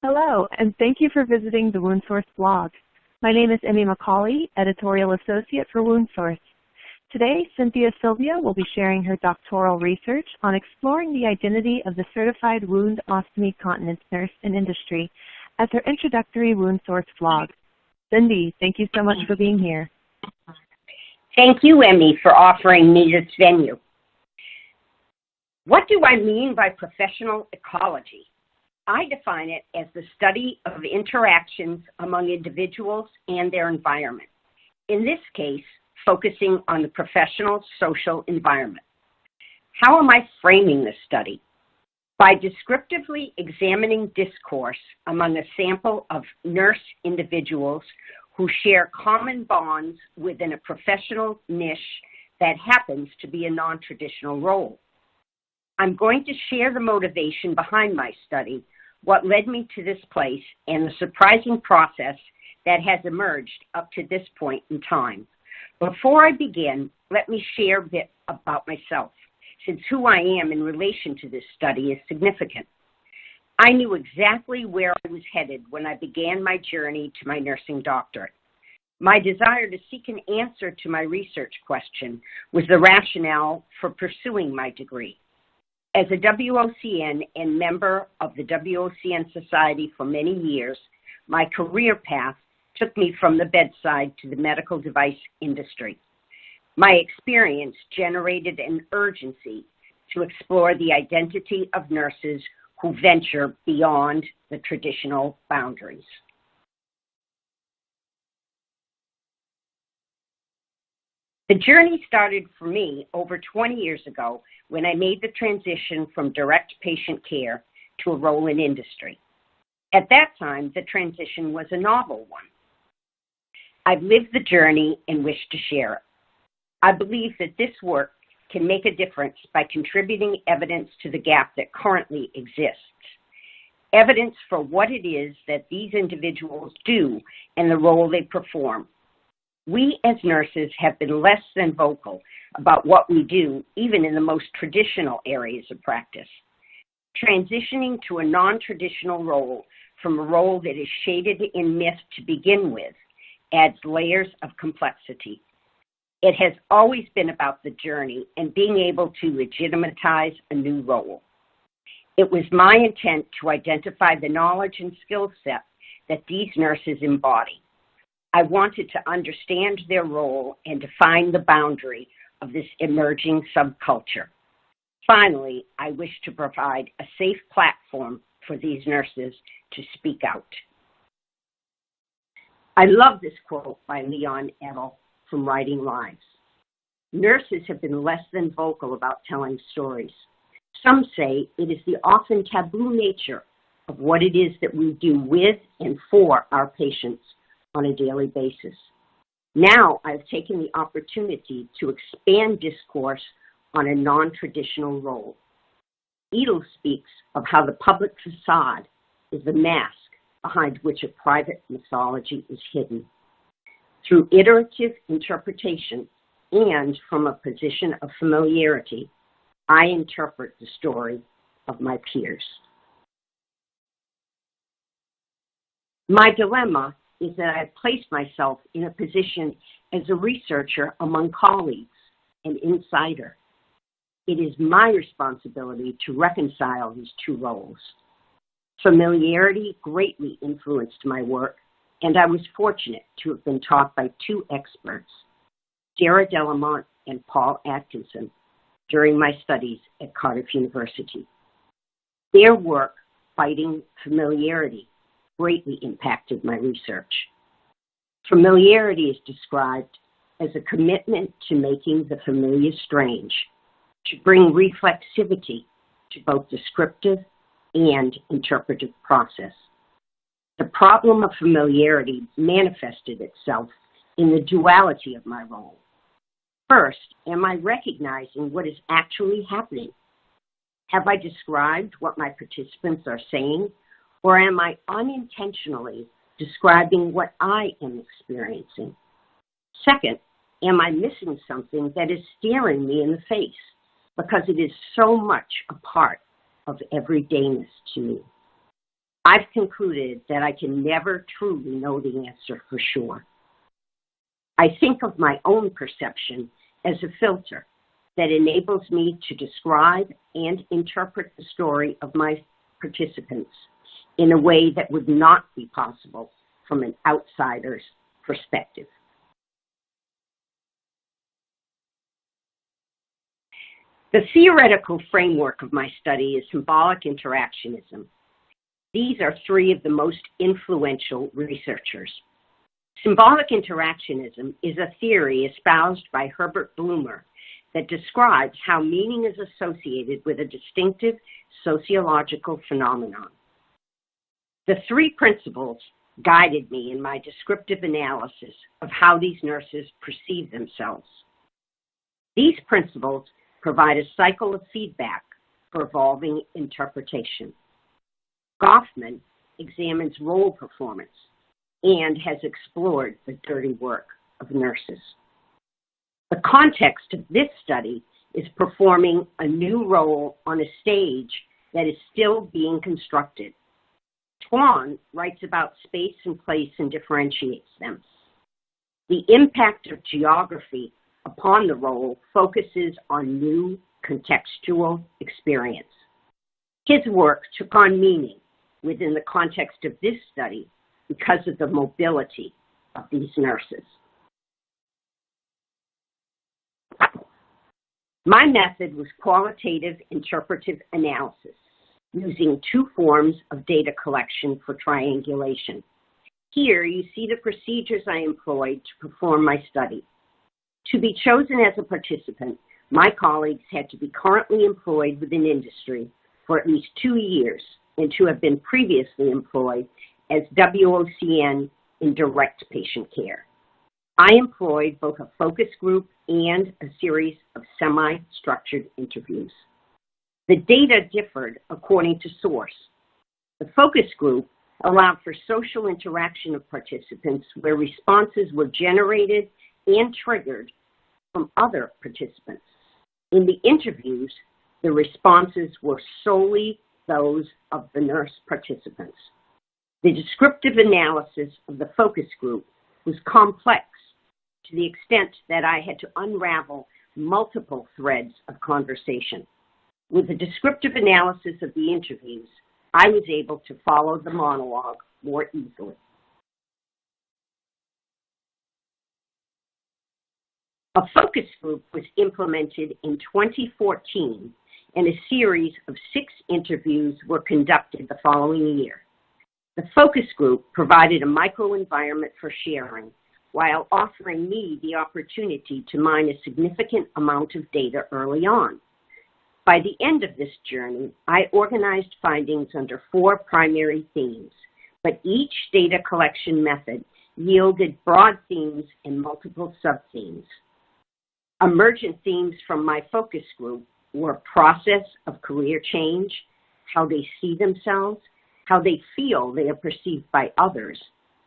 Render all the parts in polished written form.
Hello, and thank you for visiting the WoundSource blog. My name is Emmy McCauley, Editorial Associate for WoundSource. Today, Sylvia will be sharing her doctoral research on exploring the identity of the certified wound ostomy continence nurse in industry as her introductory WoundSource blog. Cindy, thank you so much for being here. Thank you, Emmy, for offering me this venue. What do I mean by professional ecology? I define it as the study of interactions among individuals and their environment. In this case, focusing on the professional social environment. How am I framing this study? By descriptively examining discourse among a sample of nurse individuals who share common bonds within a professional niche that happens to be a non-traditional role. I'm going to share the motivation behind my study, what led me to this place, and the surprising process that has emerged up to this point in time. Before I begin, let me share a bit about myself, since who I am in relation to this study is significant. I knew exactly where I was headed when I began my journey to my nursing doctorate. My desire to seek an answer to my research question was the rationale for pursuing my degree. As a WOCN and member of the WOCN Society for many years, my career path took me from the bedside to the medical device industry. My experience generated an urgency to explore the identity of nurses who venture beyond the traditional boundaries. The journey started for me over 20 years ago when I made the transition from direct patient care to a role in industry. At that time, the transition was a novel one. I've lived the journey and wish to share it. I believe that this work can make a difference by contributing evidence to the gap that currently exists. Evidence for what it is that these individuals do and the role they perform. We as nurses have been less than vocal about what we do, even in the most traditional areas of practice. Transitioning to a non-traditional role from a role that is shaded in myth to begin with adds layers of complexity. It has always been about the journey and being able to legitimatize a new role. It was my intent to identify the knowledge and skill set that these nurses embody. I wanted to understand their role and define the boundary of this emerging subculture. Finally, I wish to provide a safe platform for these nurses to speak out. I love this quote by Leon Edel from Writing Lives. Nurses have been less than vocal about telling stories. Some say it is the often taboo nature of what it is that we do with and for our patients on a daily basis. Now I've taken the opportunity to expand discourse on a non-traditional role. Edel speaks of how the public facade is the mask behind which a private mythology is hidden. Through iterative interpretation and from a position of familiarity, I interpret the story of my peers. My dilemma is that I've placed myself in a position as a researcher among colleagues, an insider. It is my responsibility to reconcile these two roles. Familiarity greatly influenced my work, and I was fortunate to have been taught by two experts, Sarah Delamont and Paul Atkinson, during my studies at Cardiff University. Their work fighting familiarity greatly impacted my research. Familiarity is described as a commitment to making the familiar strange, to bring reflexivity to both descriptive and interpretive process. The problem of familiarity manifested itself in the duality of my role. First, am I recognizing what is actually happening? Have I described what my participants are saying? Or am I unintentionally describing what I am experiencing? Second, am I missing something that is staring me in the face because it is so much a part of everydayness to me? I've concluded that I can never truly know the answer for sure. I think of my own perception as a filter that enables me to describe and interpret the story of my participants in a way that would not be possible from an outsider's perspective. The theoretical framework of my study is symbolic interactionism. These are three of the most influential researchers. Symbolic interactionism is a theory espoused by Herbert Blumer that describes how meaning is associated with a distinctive sociological phenomenon. The three principles guided me in my descriptive analysis of how these nurses perceive themselves. These principles provide a cycle of feedback for evolving interpretation. Goffman examines role performance and has explored the dirty work of nurses. The context of this study is performing a new role on a stage that is still being constructed. Twan writes about space and place and differentiates them. The impact of geography upon the role focuses on new contextual experience. His work took on meaning within the context of this study because of the mobility of these nurses. My method was qualitative interpretive analysis using two forms of data collection for triangulation. Here you see the procedures I employed to perform my study. To be chosen as a participant, my colleagues had to be currently employed within industry for at least 2 years and to have been previously employed as CWCN in direct patient care. I employed both a focus group and a series of semi-structured interviews. The data differed according to source. The focus group allowed for social interaction of participants where responses were generated and triggered from other participants. In the interviews, the responses were solely those of the nurse participants. The descriptive analysis of the focus group was complex to the extent that I had to unravel multiple threads of conversation. With the descriptive analysis of the interviews, I was able to follow the monologue more easily. A focus group was implemented in 2014, and a series of 6 interviews were conducted the following year. The focus group provided a microenvironment for sharing while offering me the opportunity to mine a significant amount of data early on. By the end of this journey, I organized findings under 4 primary themes, but each data collection method yielded broad themes and multiple sub-themes. Emergent themes from my focus group were process of career change, how they see themselves, how they feel they are perceived by others,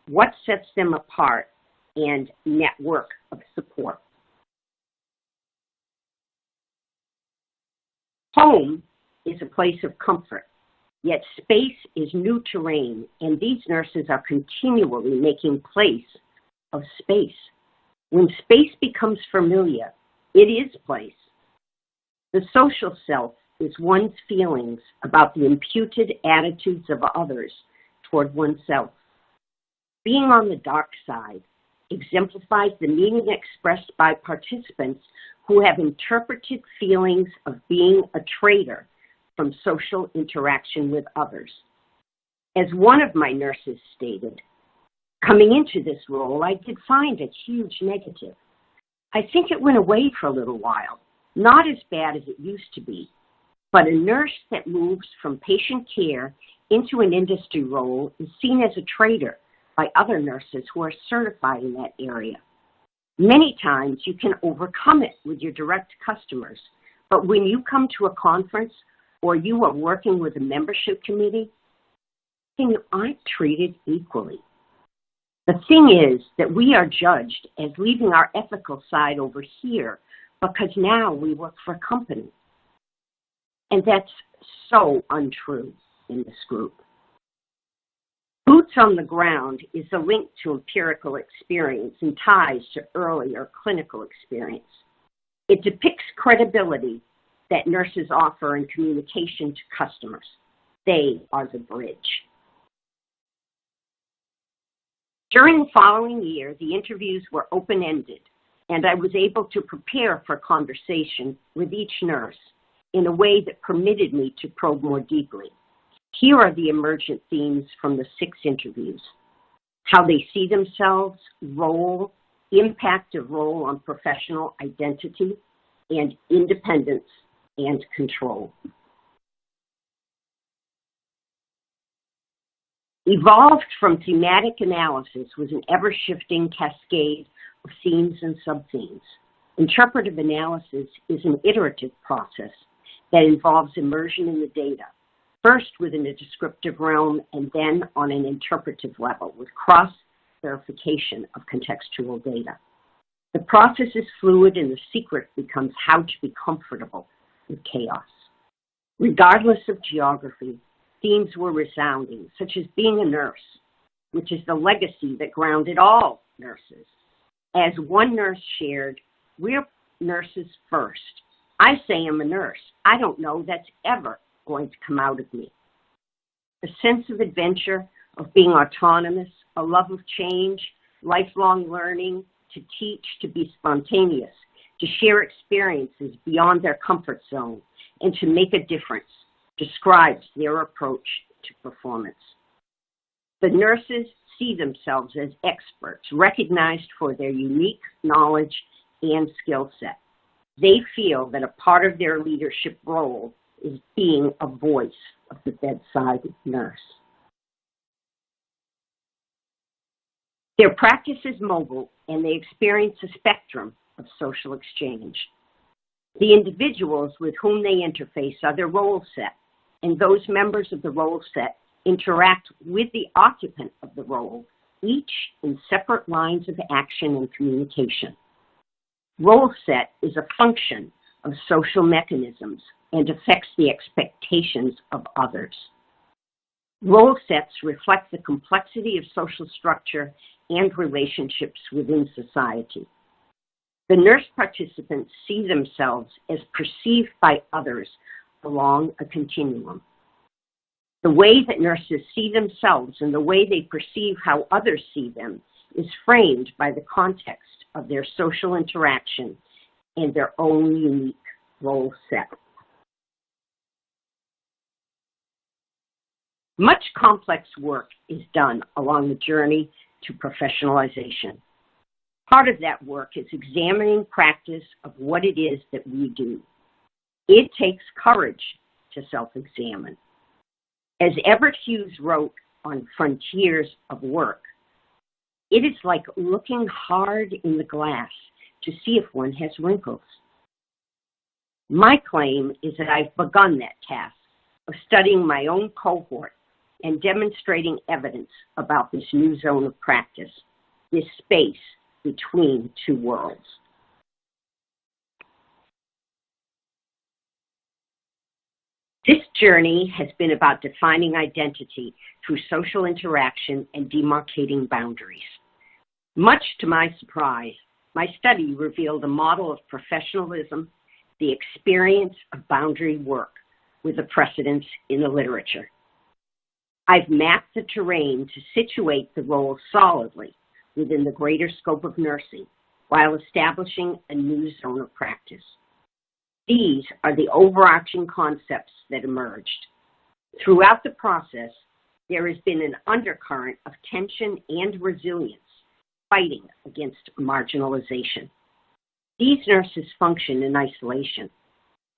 what sets them apart, and network of support. Home is a place of comfort, yet space is new terrain, and these nurses are continually making place of space. When space becomes familiar, it is place. The social self is one's feelings about the imputed attitudes of others toward oneself. Being on the dark side exemplifies the meaning expressed by participants who have interpreted feelings of being a traitor from social interaction with others. As one of my nurses stated, coming into this role, I did find a huge negative. I think it went away for a little while, not as bad as it used to be, but a nurse that moves from patient care into an industry role is seen as a traitor by other nurses who are certified in that area. Many times you can overcome it with your direct customers, but when you come to a conference or you are working with a membership committee, you aren't treated equally. The thing is that we are judged as leaving our ethical side over here because now we work for a company. And that's so untrue in this group. Boots on the ground is a link to empirical experience and ties to earlier clinical experience. It depicts credibility that nurses offer in communication to customers. They are the bridge. During the following year, the interviews were open-ended, and I was able to prepare for conversation with each nurse in a way that permitted me to probe more deeply. Here are the emergent themes from the 6 interviews: how they see themselves, role, impact of role on professional identity, and independence and control. Evolved from thematic analysis was an ever-shifting cascade of themes and sub-themes. Interpretive analysis is an iterative process that involves immersion in the data, first within a descriptive realm and then on an interpretive level with cross-verification of contextual data. The process is fluid and the secret becomes how to be comfortable with chaos. Regardless of geography, themes were resounding, such as being a nurse, which is the legacy that grounded all nurses. As one nurse shared, "We're nurses first. I say I'm a nurse. I don't know that's ever going to come out of me." A sense of adventure, of being autonomous, a love of change, lifelong learning, to teach, to be spontaneous, to share experiences beyond their comfort zone, and to make a difference, describes their approach to performance. The nurses see themselves as experts, recognized for their unique knowledge and skill set. They feel that a part of their leadership role is being a voice of the bedside nurse. Their practice is mobile, and they experience a spectrum of social exchange. The individuals with whom they interface are their role set, and those members of the role set interact with the occupant of the role, each in separate lines of action and communication. Role set is a function of social mechanisms and affects the expectations of others. Role sets reflect the complexity of social structure and relationships within society. The nurse participants see themselves as perceived by others along a continuum. The way that nurses see themselves and the way they perceive how others see them is framed by the context of their social interaction and their own unique role set. Much complex work is done along the journey to professionalization. Part of that work is examining practice of what it is that we do. It takes courage to self-examine. As Everett Hughes wrote on Frontiers of Work, it is like looking hard in the glass to see if one has wrinkles. My claim is that I've begun that task of studying my own cohort and demonstrating evidence about this new zone of practice, this space between two worlds. This journey has been about defining identity through social interaction and demarcating boundaries. Much to my surprise, my study revealed a model of professionalism, the experience of boundary work, with a precedence in the literature. I've mapped the terrain to situate the role solidly within the greater scope of nursing while establishing a new zone of practice. These are the overarching concepts that emerged. Throughout the process, there has been an undercurrent of tension and resilience, fighting against marginalization. These nurses function in isolation,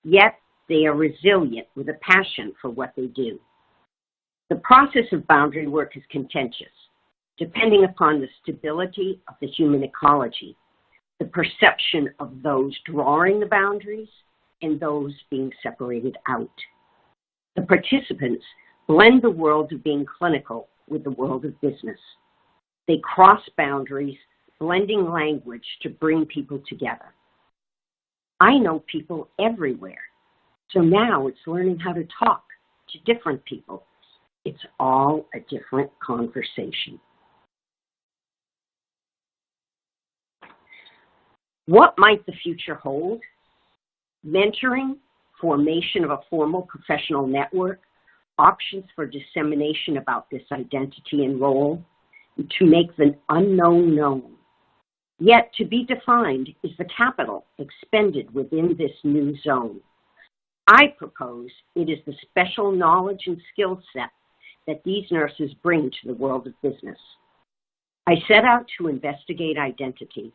yet they are resilient with a passion for what they do. The process of boundary work is contentious, depending upon the stability of the human ecology, the perception of those drawing the boundaries, and those being separated out. The participants blend the world of being clinical with the world of business. They cross boundaries, blending language to bring people together. I know people everywhere, so now it's learning how to talk to different people it's all a different conversation. What might the future hold? Mentoring, formation of a formal professional network, options for dissemination about this identity and role, to make the unknown known. Yet to be defined is the capital expended within this new zone. I propose it is the special knowledge and skill set that these nurses bring to the world of business. I set out to investigate identity.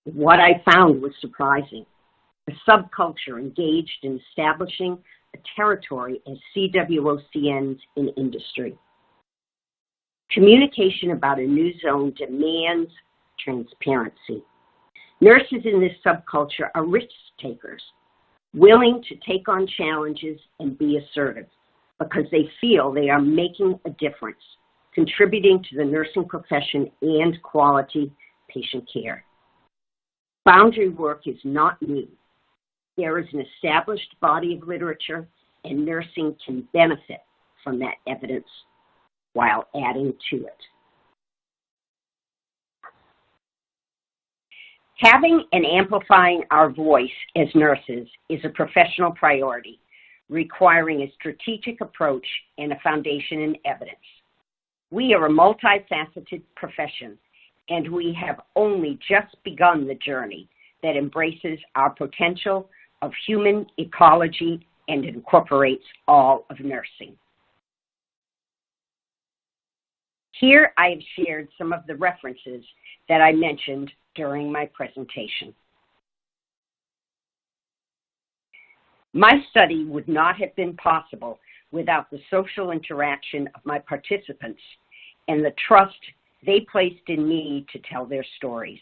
What I found was surprising. A subculture engaged in establishing a territory as CWCNs in industry. Communication about a new zone demands transparency. Nurses in this subculture are risk takers, willing to take on challenges and be assertive because they feel they are making a difference, contributing to the nursing profession and quality patient care. Boundary work is not new. There is an established body of literature, and nursing can benefit from that evidence while adding to it. Having and amplifying our voice as nurses is a professional priority, requiring a strategic approach and a foundation in evidence. We are a multifaceted profession, and we have only just begun the journey that embraces our potential of human ecology and incorporates all of nursing. Here I have shared some of the references that I mentioned during my presentation. My study would not have been possible without the social interaction of my participants and the trust they placed in me to tell their stories.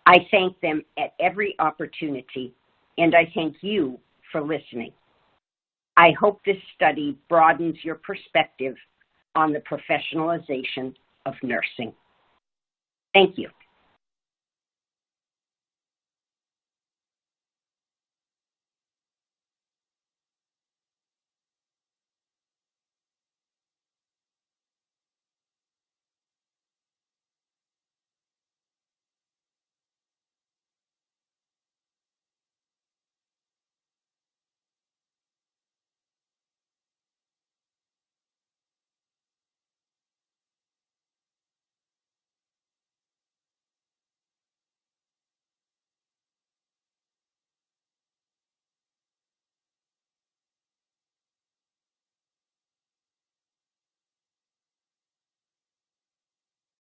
I thank them at every opportunity, and I thank you for listening. I hope this study broadens your perspective on the professionalization of nursing. Thank you.